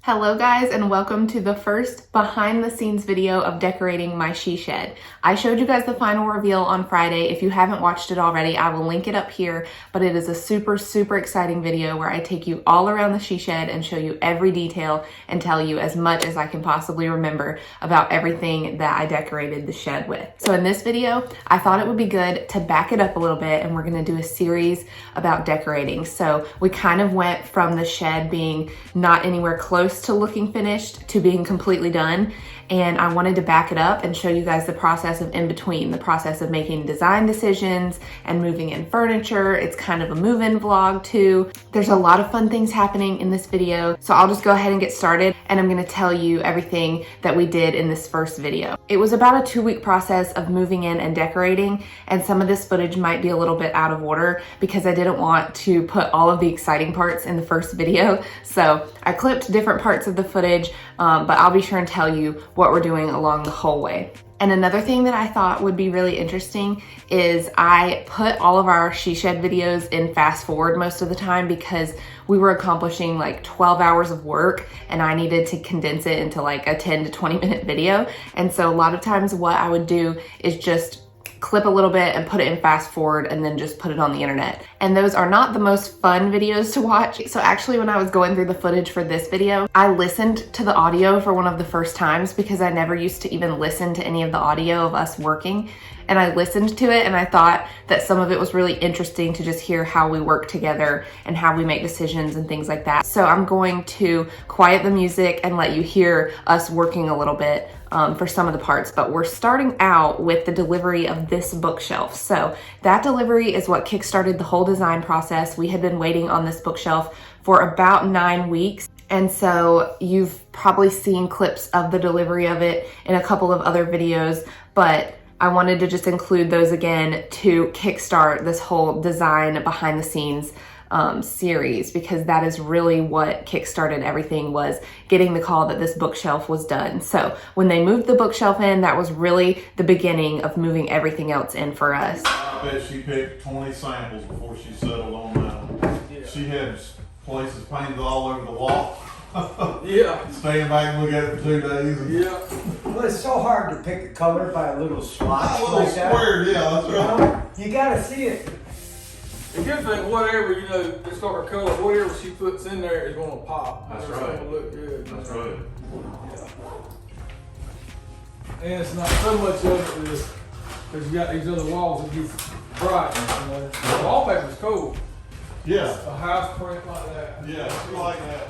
Hello guys, and welcome to the first behind the scenes video of decorating my she shed. I showed you guys the final reveal on Friday. If you haven't watched it already, I will link it up here, but it is a super exciting video where I take you all around the she shed and show you every detail and tell you as much as I can possibly remember about everything that I decorated the shed with. So in this video, I thought it would be good to back it up a little bit, and we're gonna do a series about decorating. So we kind of went from the shed being not anywhere close to looking finished to being completely done, and I wanted to back it up and show you guys the process of in between, the process of making design decisions and moving in furniture. It's kind of a move-in vlog too. There's a lot of fun things happening in this video, so I'll just go ahead and get started, and I'm gonna tell you everything that we did in this first video. It was about a 2-week process of moving in and decorating, and some of this footage might be a little bit out of order because I didn't want to put all of the exciting parts in the first video. So I clipped different parts of the footage, but I'll be sure and tell you what we're doing along the whole way. And another thing that I thought would be really interesting is I put all of our she shed videos in fast forward most of the time because we were accomplishing like 12 hours of work and I needed to condense it into like a 10 to 20 minute video. And so a lot of times what I would do is just clip a little bit and put it in fast forward and then just put it on the internet. And those are not the most fun videos to watch. So actually when I was going through the footage for this video, I listened to the audio for one of the first times because I never used to even listen to any of the audio of us working. And I listened to it and I thought that some of it was really interesting to just hear how we work together and how we make decisions and things like that. So I'm going to quiet the music and let you hear us working a little bit for some of the parts, but we're starting out with the delivery of this bookshelf. So that delivery is what kickstarted the whole design process. We had been waiting on this bookshelf for about 9 weeks. And so you've probably seen clips of the delivery of it in a couple of other videos, but I wanted to just include those again to kickstart this whole design behind the scenes series, because that is really what kickstarted everything, was getting the call that this bookshelf was done. So when they moved the bookshelf in, that was really the beginning of moving everything else in for us. I bet she picked 20 samples before she settled on that one. Yeah. She had places painted all over the wall. Yeah. Stand back and look at it for 2 days. Yeah. Well, it's so hard to pick a color by a little swatch. A little square, yeah, that's right. You gotta see it. The good thing, whatever, just start her color, whatever she puts in there is gonna pop. That's It's right. gonna look good. That's right. Yeah. And it's not so much of it is, because you got these other walls that get bright. The wallpaper's cool. Yeah. A house print like that. Yeah, she like that.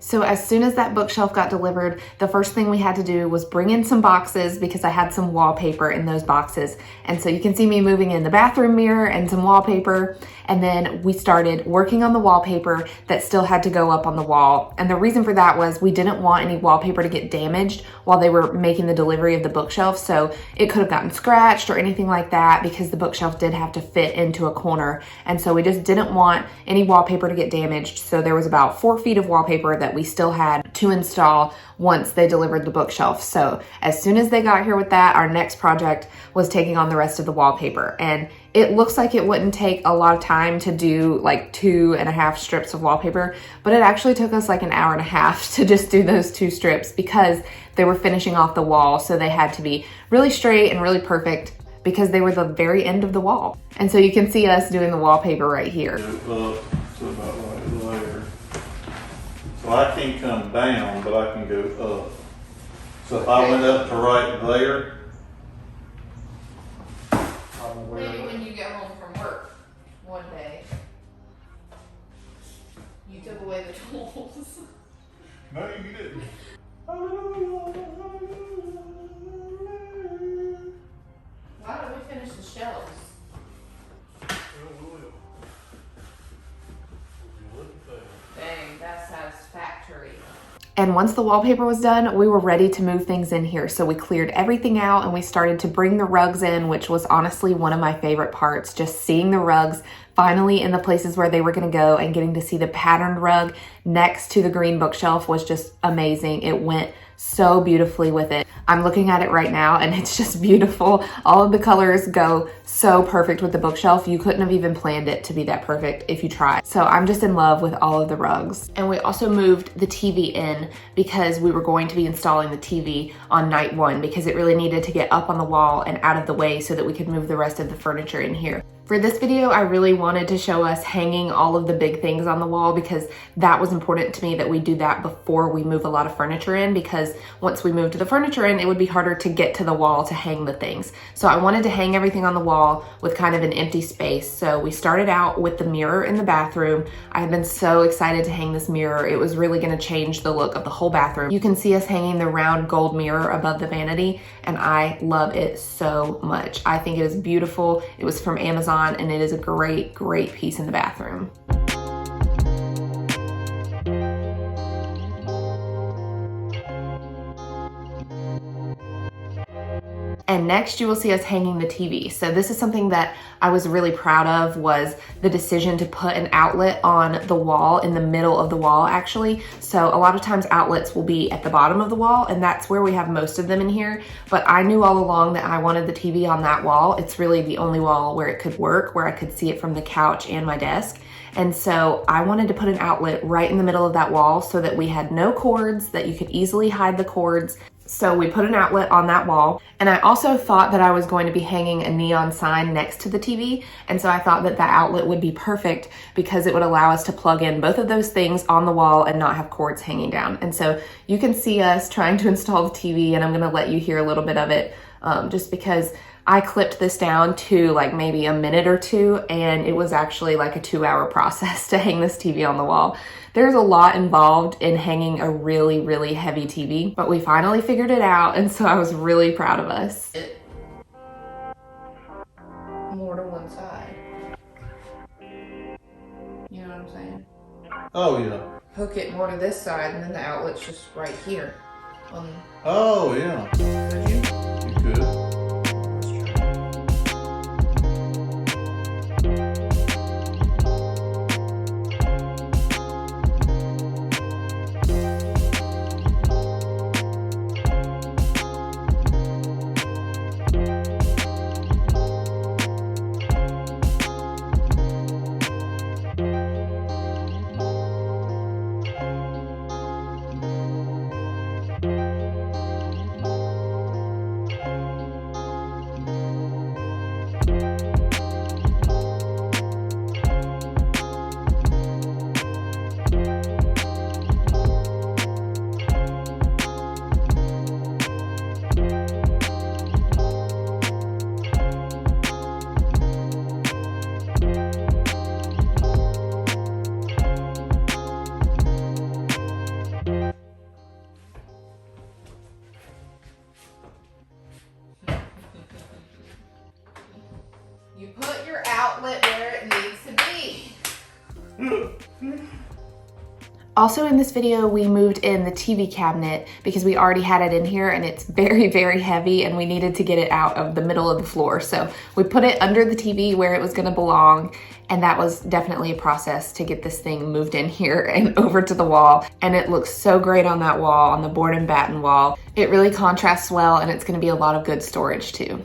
So as soon as that bookshelf got delivered, the first thing we had to do was bring in some boxes because I had some wallpaper in those boxes. And so you can see me moving in the bathroom mirror and some wallpaper. And then we started working on the wallpaper that still had to go up on the wall. And the reason for that was we didn't want any wallpaper to get damaged while they were making the delivery of the bookshelf. So it could have gotten scratched or anything like that because the bookshelf did have to fit into a corner. And so we just didn't want any wallpaper to get damaged. So there was about 4 feet of wallpaper that we still had to install once they delivered the bookshelf. So as soon as they got here with that, our next project was taking on the rest of the wallpaper. And it looks like it wouldn't take a lot of time to do like 2.5 strips of wallpaper, but it actually took us like an hour and a half to just do those 2 strips because they were finishing off the wall. So they had to be really straight and really perfect because they were the very end of the wall. And so you can see us doing the wallpaper right here. Up to about right there. So I can't come down, but I can go up. So if I went up to right there, Maybe when you get home from work one day, you took away the tools. no, you didn't. Why don't we finish the shelves? Dang, that's satisfactory. And once the wallpaper was done, we were ready to move things in here. So we cleared everything out and we started to bring the rugs in, which was honestly one of my favorite parts. Just seeing the rugs finally in the places where they were gonna go and getting to see the patterned rug next to the green bookshelf was just amazing. It went so beautifully with it. I'm looking at it right now and it's just beautiful. All of the colors go so perfect with the bookshelf. You couldn't have even planned it to be that perfect if you tried. So I'm just in love with all of the rugs. And we also moved the TV in because we were going to be installing the TV on night one because it really needed to get up on the wall and out of the way so that we could move the rest of the furniture in here. For this video, I really wanted to show us hanging all of the big things on the wall because that was important to me that we do that before we move a lot of furniture in, because once we moved the furniture in, it would be harder to get to the wall to hang the things. So I wanted to hang everything on the wall with kind of an empty space. So we started out with the mirror in the bathroom. I've been so excited to hang this mirror. It was really gonna change the look of the whole bathroom. You can see us hanging the round gold mirror above the vanity, and I love it so much. I think it is beautiful. It was from Amazon, and it is a great, great piece in the bathroom. And next you will see us hanging the TV. So this is something that I was really proud of, was the decision to put an outlet on the wall, in the middle of the wall actually. So a lot of times outlets will be at the bottom of the wall, and that's where we have most of them in here. But I knew all along that I wanted the TV on that wall. It's really the only wall where it could work, where I could see it from the couch and my desk. And so I wanted to put an outlet right in the middle of that wall so that we had no cords, that you could easily hide the cords. So we put an outlet on that wall. And I also thought that I was going to be hanging a neon sign next to the TV. And so I thought that that outlet would be perfect because it would allow us to plug in both of those things on the wall and not have cords hanging down. And so you can see us trying to install the TV, and I'm gonna let you hear a little bit of it just because I clipped this down to like maybe a minute or two, and it was actually like a 2-hour process to hang this TV on the wall. There's a lot involved in hanging a really, really heavy TV, but we finally figured it out, and so I was really proud of us. More to one side. You know what I'm saying? Oh, yeah. Hook it more to this side, and then the outlet's just right here. Oh, yeah. Could you? You could. You put your outlet where it needs to be. Also in this video, we moved in the TV cabinet because we already had it in here and it's very, very heavy and we needed to get it out of the middle of the floor. So we put it under the TV where it was gonna belong, and that was definitely a process to get this thing moved in here and over to the wall. And it looks so great on that wall, on the board and batten wall. It really contrasts well, and it's gonna be a lot of good storage too.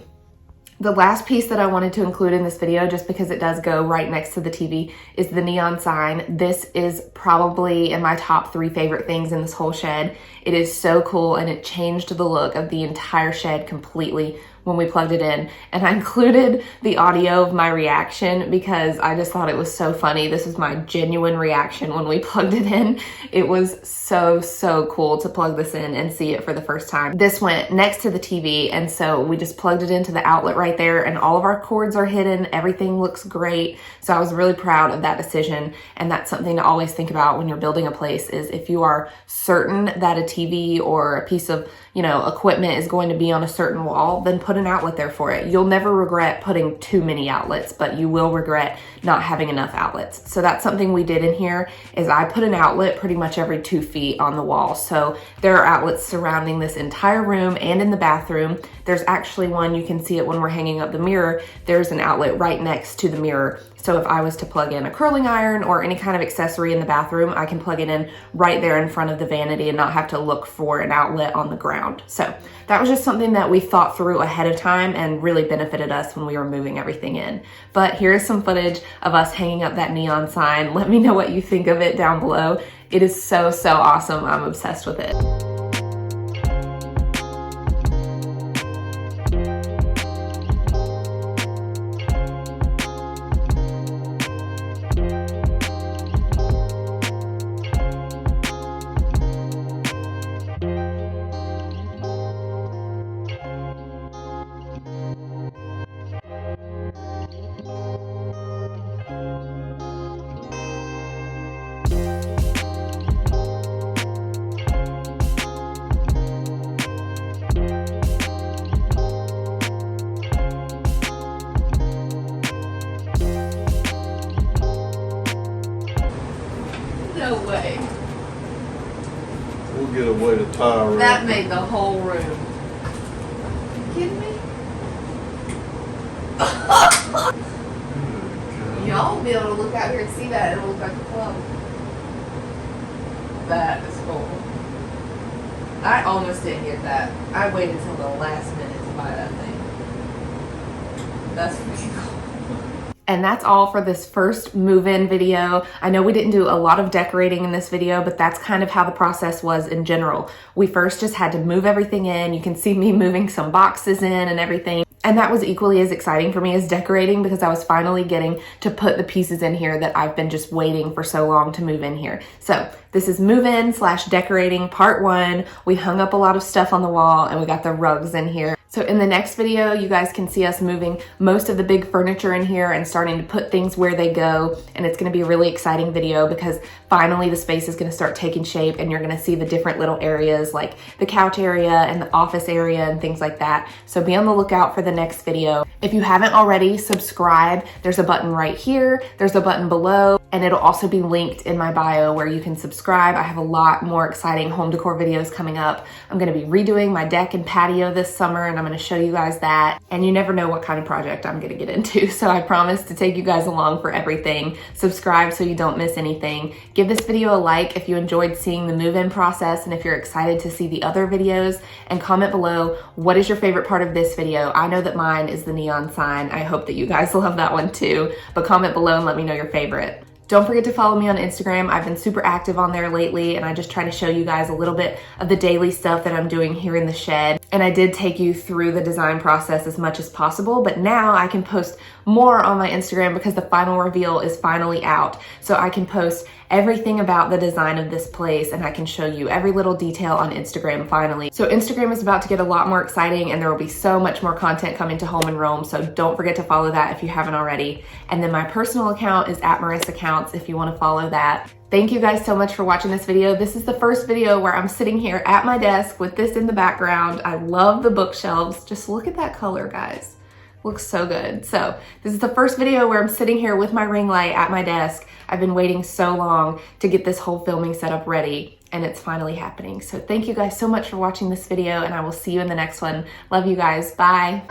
The last piece that I wanted to include in this video, just because it does go right next to the TV, is the neon sign. This is probably in my top 3 favorite things in this whole shed. It is so cool, and it changed the look of the entire shed completely when we plugged it in. And I included the audio of my reaction because I just thought it was so funny. This was my genuine reaction when we plugged it in. It was so, so cool to plug this in and see it for the first time. This went next to the TV, and so we just plugged it into the outlet right there, and all of our cords are hidden. Everything looks great. So I was really proud of that decision, and that's something to always think about when you're building a place, is if you are certain that a TV or a piece of, you know, equipment is going to be on a certain wall, then put an outlet there for it. You'll never regret putting too many outlets, but you will regret not having enough outlets. So that's something we did in here, is I put an outlet pretty much every 2 feet on the wall. So there are outlets surrounding this entire room and in the bathroom. There's actually one, you can see it when we're hanging up the mirror, there's an outlet right next to the mirror. So if I was to plug in a curling iron or any kind of accessory in the bathroom, I can plug it in right there in front of the vanity and not have to look for an outlet on the ground. So that was just something that we thought through ahead of time and really benefited us when we were moving everything in. But here's some footage of us hanging up that neon sign. Let me know what you think of it down below. It is so, so awesome. I'm obsessed with it. No way. We'll get a way to tie around. That made the whole room. You kidding me? Y'all will be able to look out here and see that. It'll look like a club. That is cool. I almost didn't get that. I waited till the last minute to buy that thing. That's pretty cool. And that's all for this first move-in video. I know we didn't do a lot of decorating in this video, but that's kind of how the process was in general. We first just had to move everything in. You can see me moving some boxes in and everything. And that was equally as exciting for me as decorating, because I was finally getting to put the pieces in here that I've been just waiting for so long to move in here. So this is move-in / decorating part 1. We hung up a lot of stuff on the wall and we got the rugs in here. So in the next video, you guys can see us moving most of the big furniture in here and starting to put things where they go. And it's gonna be a really exciting video because finally the space is gonna start taking shape and you're gonna see the different little areas like the couch area and the office area and things like that. So be on the lookout for the next video. If you haven't already, subscribe. There's a button right here, there's a button below, and it'll also be linked in my bio where you can subscribe. I have a lot more exciting home decor videos coming up. I'm gonna be redoing my deck and patio this summer, and I'm gonna show you guys that. And you never know what kind of project I'm gonna get into, so I promise to take you guys along for everything. Subscribe so you don't miss anything. Give this video a like if you enjoyed seeing the move-in process and if you're excited to see the other videos, and comment below, what is your favorite part of this video? I know that mine is the neon sign. I hope that you guys love that one too, but comment below and let me know your favorite. Don't forget to follow me on Instagram. I've been super active on there lately, and I just try to show you guys a little bit of the daily stuff that I'm doing here in the shed. And I did take you through the design process as much as possible, but now I can post more on my Instagram because the final reveal is finally out. So I can post everything about the design of this place, and I can show you every little detail on Instagram finally. So Instagram is about to get a lot more exciting, and there will be so much more content coming to Home and Roam, so don't forget to follow that if you haven't already. And then my personal account is @MarissaCounts if you want to follow that. Thank you guys so much for watching this video. This is the first video where I'm sitting here at my desk with this in the background. I love the bookshelves. Just look at that color, guys. Looks so good. So this is the first video where I'm sitting here with my ring light at my desk. I've been waiting so long to get this whole filming setup ready, and it's finally happening. So thank you guys so much for watching this video, and I will see you in the next one. Love you guys. Bye.